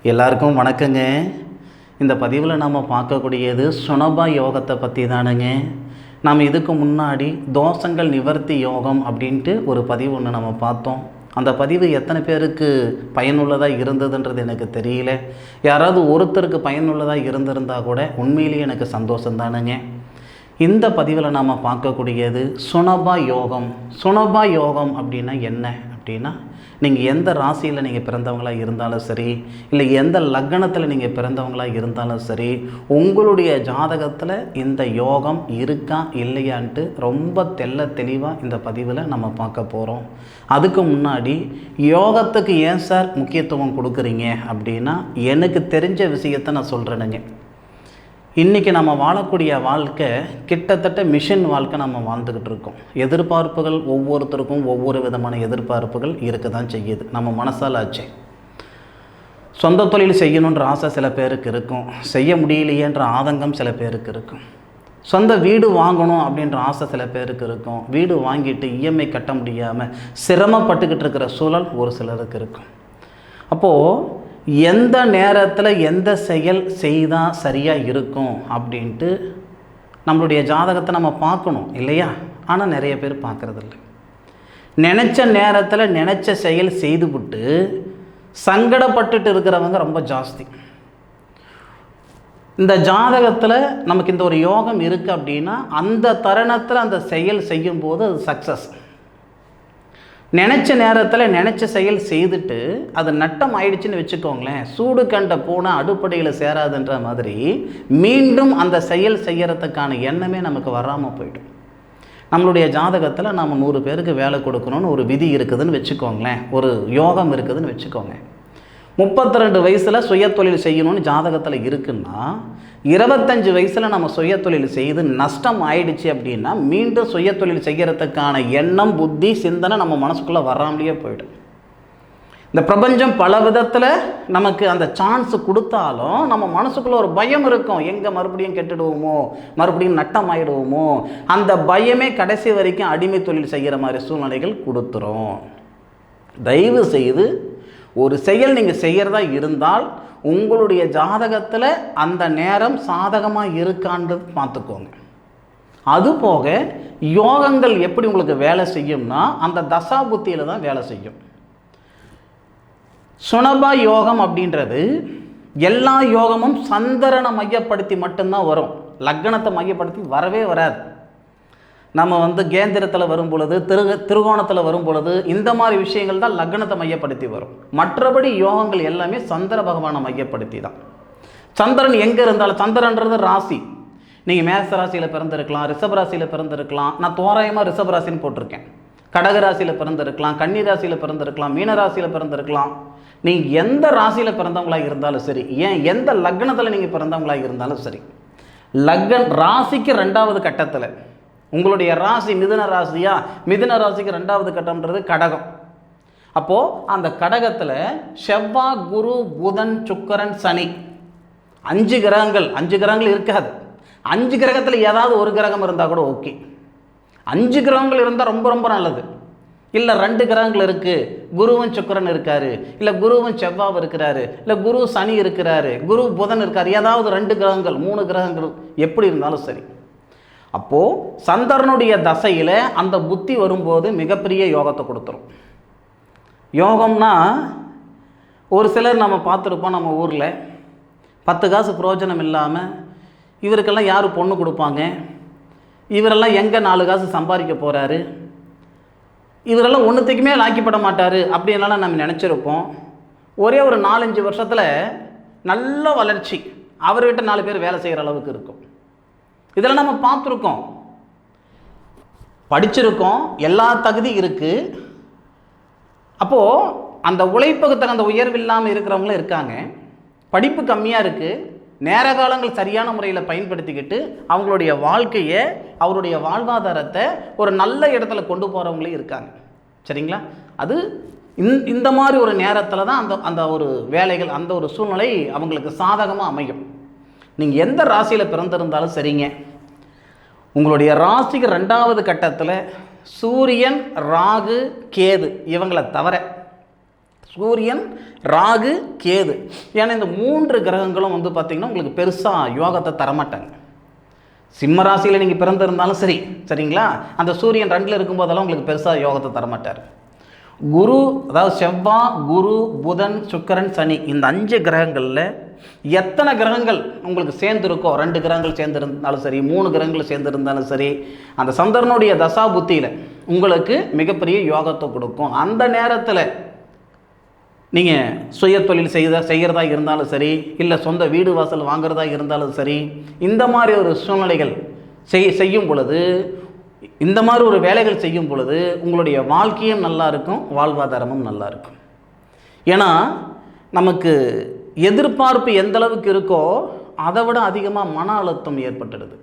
எல்லாருக்கும் வணக்கங்க. இந்த பதிவில் நாம் பார்க்கக்கூடியது சுனபா யோகத்தை பற்றி தானுங்க. நாம் இதுக்கு முன்னாடி தோஷங்கள் நிவர்த்தி யோகம் அப்படின்ட்டு ஒரு பதிவு ஒன்று நம்ம பார்த்தோம். அந்த பதிவு எத்தனை பேருக்கு பயனுள்ளதாக இருந்ததுன்றது எனக்கு தெரியல. யாராவது ஒருத்தருக்கு பயனுள்ளதாக இருந்திருந்தால் கூட உண்மையிலேயே எனக்கு சந்தோஷம் தானுங்க. இந்த பதிவில் நாம் பார்க்கக்கூடியது சுனபா யோகம். சுனபா யோகம் அப்படின்னா என்ன அப்படின்னா, நீங்கள் எந்த ராசியில் நீங்கள் பிறந்தவங்களாக இருந்தாலும் சரி, இல்லை எந்த லக்னத்தில் நீங்கள் பிறந்தவங்களாக இருந்தாலும் சரி, உங்களுடைய ஜாதகத்தில் இந்த யோகம் இருக்கா இல்லையான்ட்டு ரொம்ப தெளிவாக இந்த பதிவில் நம்ம பார்க்க போகிறோம். அதுக்கு முன்னாடி யோகத்துக்கு ஏன் சார் முக்கியத்துவம் கொடுக்குறீங்க அப்படின்னா, எனக்கு தெரிஞ்ச விஷயத்தை நான் சொல்கிறேனுங்க. இன்றைக்கி நம்ம வாழக்கூடிய வாழ்க்கை கிட்டத்தட்ட மிஷின் வாழ்க்கை நம்ம வாழ்ந்துக்கிட்டு இருக்கோம். எதிர்பார்ப்புகள் ஒவ்வொருத்தருக்கும் ஒவ்வொரு விதமான எதிர்பார்ப்புகள் இருக்க தான் செய்யுது. நம்ம மனசால் ஆச்சு. சொந்த தொழில் செய்யணுன்ற ஆசை சில பேருக்கு இருக்கும், செய்ய முடியலையேன்ற ஆதங்கம் சில பேருக்கு இருக்கும். சொந்த வீடு வாங்கணும் அப்படின்ற ஆசை சில பேருக்கு இருக்கும். வீடு வாங்கிட்டு இஎம்ஐ கட்ட முடியாமல் சிரமப்பட்டுக்கிட்டு இருக்கிற சூழல் ஒரு சிலருக்கு இருக்கும். அப்போது எந்த நேரத்தில் எந்த செயல் செய்தால் சரியாக இருக்கும் அப்படின்ட்டு நம்மளுடைய ஜாதகத்தை நம்ம பார்க்கணும் இல்லையா? ஆனால் நிறைய பேர் பார்க்குறதில்ல. நினச்ச நேரத்தில் நினச்ச செயல் செய்துவிட்டு சங்கடப்பட்டுட்டு இருக்கிறவங்க ரொம்ப ஜாஸ்தி. இந்த ஜாதகத்தில் நமக்கு இந்த ஒரு யோகம் இருக்குது அப்படின்னா அந்த தருணத்தில் அந்த செயல் செய்யும்போது அது சக்ஸஸ். நினச்ச நேரத்தில் நினச்ச செயல் செய்துட்டு அது நட்டம் ஆயிடுச்சுன்னு வச்சுக்கோங்களேன், சூடு கண்ட பூனை அடுப்படையில் சேராதுன்ற மாதிரி மீண்டும் அந்த செயல் செய்கிறதுக்கான எண்ணமே நமக்கு வராமல் போய்டும். நம்மளுடைய ஜாதகத்தில் நம்ம 100 பேருக்கு வேலை கொடுக்கணும்னு ஒரு விதி இருக்குதுன்னு வச்சுக்கோங்களேன், ஒரு யோகம் இருக்குதுன்னு வச்சுக்கோங்க. 32 வயசில் சுயத்தொழில் செய்யணும்னு ஜாதகத்தில் இருக்குன்னா, 25 வயசில் நம்ம சுயத்தொழில் செய்து நஷ்டம் ஆயிடுச்சு அப்படின்னா மீண்டும் சுயத்தொழில் செய்கிறதுக்கான எண்ணம், புத்தி, சிந்தனை நம்ம மனசுக்குள்ளே வராமலேயே போய்டும். இந்த பிரபஞ்சம் பல விதத்தில் நமக்கு அந்த சான்ஸ் கொடுத்தாலும் நம்ம மனசுக்குள்ளே ஒரு பயம் இருக்கும். எங்கே மறுபடியும் கெட்டுடுவோமோ, மறுபடியும் நட்டம் ஆகிடுவோமோ, அந்த பயமே கடைசி வரைக்கும் அடிமை தொழில் செய்கிற மாதிரி சூழ்நிலைகள் கொடுத்துரும். தயவு செய்து ஒரு செயல் நீங்கள் செய்கிறதா இருந்தால் உங்களுடைய ஜாதகத்தில் அந்த நேரம் சாதகமாக இருக்கான்றது பார்த்துக்கோங்க. அதுபோக யோகங்கள் எப்படி உங்களுக்கு வேலை செய்யும்னா அந்த தசா புத்தியில் தான் வேலை செய்யும். சுனபா யோகம் அப்படின்றது எல்லா யோகமும் சந்திரனை மையப்படுத்தி மட்டும்தான் வரும், லக்னத்தை மையப்படுத்தி வரவே வராது. நம்ம கேந்திரத்தில் வரும் பொழுது, திருகோணத்தில் வரும் பொழுது இந்த மாதிரி விஷயங்கள் தான் லக்னத்தை மையப்படுத்தி வரும். மற்றபடி யோகங்கள் எல்லாமே சந்திர பகவானை மையப்படுத்தி தான். சந்திரன் எங்கே இருந்தாலும், சந்திரன்றது ராசி, நீங்கள் மேச ராசியில் பிறந்திருக்கலாம், ரிஷப ராசியில் பிறந்திருக்கலாம். நான் தோராயமாக ரிஷப ராசின்னு போட்டிருக்கேன். கடக ராசியில் பிறந்திருக்கலாம், கன்னி ராசியில் பிறந்திருக்கலாம், மீன ராசியில் பிறந்திருக்கலாம். நீங்கள் எந்த ராசியில் பிறந்தவங்களாக இருந்தாலும் சரி, ஏன் எந்த லக்னத்தில் நீங்கள் பிறந்தவங்களாக இருந்தாலும் சரி, ராசிக்கு 2வது கட்டத்தில் உங்களுடைய ராசி மிதுன ராசியா, மிதுன ராசிக்கு 2வது கட்டம்ன்றது கடகம். அப்போது அந்த கடகத்தில் செவ்வாய், குரு, புதன், சுக்கிரன், சனி 5 கிரகங்கள். 5 கிரகங்கள் இருக்காது. 5 கிரகத்தில் ஏதாவது ஒரு கிரகம் இருந்தால் கூட ஓகே. 5 கிரகங்கள் இருந்தால் ரொம்ப ரொம்ப நல்லது. இல்லை 2 கிரகங்கள் இருக்குது, குருவும் சுக்கிரன் இருக்காரு, இல்லை குருவும் செவ்வாய் இருக்கிறாரு, இல்லை குரு சனி இருக்கிறாரு, குரு புதன் இருக்காரு, ஏதாவது 2 கிரகங்கள் 3 கிரகங்கள் எப்படி இருந்தாலும் சரி. அப்போது சந்திரனுடைய தசையில் அந்த புத்தி வரும்போது மிகப்பெரிய யோகத்தை கொடுத்துரும். யோகம்னா ஒரு சிலர் நம்ம பார்த்துருப்போம், நம்ம ஊரில் 10 காசு பிரயோஜனம் இல்லாமல் இவருக்கெல்லாம் யார் பொண்ணு கொடுப்பாங்க, இவரெல்லாம் எங்கே 4 காசு சம்பாதிக்க போகிறாரு, இவரெல்லாம் ஒன்றுத்துக்குமே லாக்கிப்பட மாட்டார் அப்படின்னால நம்ம நினச்சிருப்போம். ஒரே ஒரு 4-5 வருஷத்தில் நல்ல வளர்ச்சி, அவர்கிட்ட 4 பேர் வேலை செய்கிற அளவுக்கு இருக்கும். இதெல்லாம் நம்ம பார்த்துருக்கோம், படிச்சிருக்கோம், எல்லா தகுதி இருக்குது. அப்போது அந்த உழைப்புக்கு தகுந்த உயர்வு இல்லாமல் இருக்கிறவங்களும் இருக்காங்க. படிப்பு கம்மியாக இருக்குது, நேர காலங்கள் சரியான முறையில் பயன்படுத்திக்கிட்டு அவங்களுடைய வாழ்க்கையை, அவருடைய வாழ்வாதாரத்தை ஒரு நல்ல இடத்துல கொண்டு போகிறவங்களும் இருக்காங்க. சரிங்களா? அது இந்த மாதிரி ஒரு நேரத்தில் தான் அந்த ஒரு வேலைகள், அந்த ஒரு சூழ்நிலை அவங்களுக்கு சாதகமாக அமையும். நீங்கள் எந்த ராசியில் பிறந்திருந்தாலும் சரிங்க, உங்களுடைய ராசிக்கு 2வது கட்டத்தில் சூரியன், ராகு, கேது இவங்களை தவிர சூரியன், ராகு, கேது. ஏன்னா இந்த 3 கிரகங்களும் வந்து பார்த்திங்கன்னா உங்களுக்கு பெருசாக யோகத்தை தரமாட்டாங்க. சிம்ம ராசியில் நீங்கள் பிறந்திருந்தாலும் சரி, சரிங்களா, அந்த சூரியன் 2ல் இருக்கும்போதெல்லாம் உங்களுக்கு பெருசாக யோகத்தை தரமாட்டார். குரு, அதாவது செவ்வாய், குரு, புதன், சுக்கிரன், சனி, இந்த 5 கிரகங்களில் எத்தனை கிரகங்கள் உங்களுக்கு சேர்ந்துருக்கோ, 2 கிரகங்கள் சேர்ந்துருந்தாலும் சரி, 3 கிரகங்கள் சேர்ந்துருந்தாலும் சரி, அந்த சந்திரனுடைய தசா புத்தியில் உங்களுக்கு மிகப்பெரிய யோகத்தை கொடுக்கும். அந்த நேரத்தில் நீங்கள் சுய தொழில் செய்கிறதா இருந்தாலும் சரி, இல்லை சொந்த வீடு வாசல் வாங்குறதா இருந்தாலும் சரி, இந்த மாதிரி ஒரு சூழ்நிலைகள் செய்யும் பொழுது, இந்த மாதிரி ஒரு வேலைகள் செய்யும் பொழுது உங்களுடைய வாழ்க்கையும் நல்லா இருக்கும், வாழ்வாதாரமும் நல்லா இருக்கும். ஏன்னா நமக்கு எதிர்பார்ப்பு எந்த அளவுக்கு இருக்கோ அதை விட அதிகமாக மன அழுத்தம் ஏற்பட்டுடுது.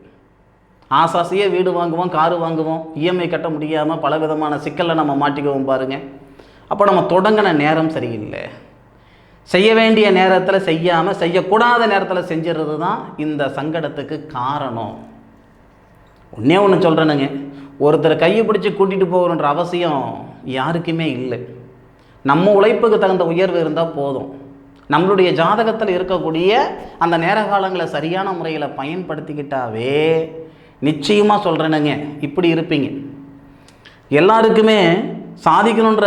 ஆசாசியே வீடு வாங்குவோம், காரு வாங்குவோம், இஎம்ஐ கட்ட முடியாமல் பலவிதமான சிக்கலில் நம்ம மாட்டிக்குவோம் பாருங்கள். அப்போ நம்ம தொடங்கின நேரம் சரியில்லை. செய்ய வேண்டிய நேரத்தில் செய்யாமல், செய்யக்கூடாத நேரத்தில் செஞ்சிடறது தான் இந்த சங்கடத்துக்கு காரணம். ஒன்றே ஒன்று சொல்கிறேனுங்க, ஒருத்தர் கையை பிடிச்சி கூட்டிகிட்டு போகணுன்ற அவசியம் யாருக்குமே இல்லை. நம்ம உழைப்புக்கு தகுந்த உயர்வு இருந்தால் போதும். நம்மளுடைய ஜாதகத்தில் இருக்கக்கூடிய அந்த நேர காலங்களை சரியான முறையில் பயன்படுத்திக்கிட்டாவே நிச்சயமாக சொல்கிறேனுங்க, இப்படி இருப்பீங்க. எல்லாருக்குமே சாதிக்கணுன்ற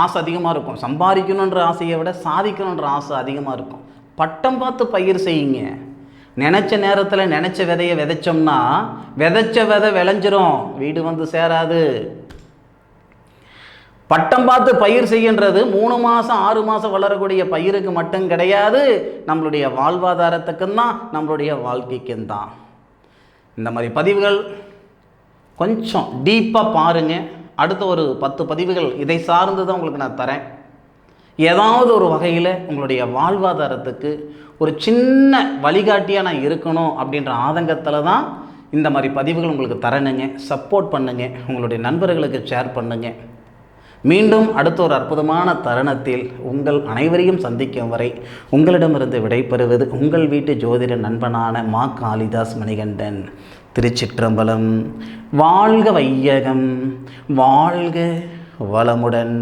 ஆசை அதிகமாக இருக்கும். சம்பாதிக்கணுன்ற ஆசையை விட சாதிக்கணுன்ற ஆசை அதிகமாக இருக்கும். பட்டம் பார்த்து பயிர் செய்யுங்க. நினச்ச நேரத்தில் நினச்ச விதையை விதைச்சோம்னா விதைச்ச விதை விளைஞ்சிரும், வீடு வந்து சேராது. பட்டம் பார்த்து பயிர் செய்கின்றது 3 மாதம் 6 மாதம் வளரக்கூடிய பயிருக்கு மட்டும் கிடையாது, நம்மளுடைய வாழ்வாதாரத்துக்கும் தான், நம்மளுடைய வாழ்க்கைக்கும் தான். இந்த மாதிரி பதிவுகள் கொஞ்சம் டீப்பாக பாருங்கள். அடுத்த ஒரு 10 பதிவுகள் இதை சார்ந்து தான் உங்களுக்கு நான் தரேன். ஏதாவது ஒரு வகையில் உங்களுடைய வாழ்வாதாரத்துக்கு ஒரு சின்ன வழிகாட்டியாக நான் இருக்கணும் அப்படின்ற ஆதங்கத்தில் தான் இந்த மாதிரி பதிவுகள் உங்களுக்கு தரணுங்க. சப்போர்ட் பண்ணுங்க, உங்களுடைய நண்பர்களுக்கு ஷேர் பண்ணுங்க. மீண்டும் அடுத்த ஒரு அற்புதமான தருணத்தில் உங்கள் அனைவரையும் சந்திக்கும் வரை உங்களிடமிருந்து விடைபெறுவது உங்கள் வீட்டு ஜோதிட நண்பனான மா காளிதாஸ் மணிகண்டன். திருச்சிற்றம்பலம். வாழ்க வையகம், வாழ்க வளமுடன்.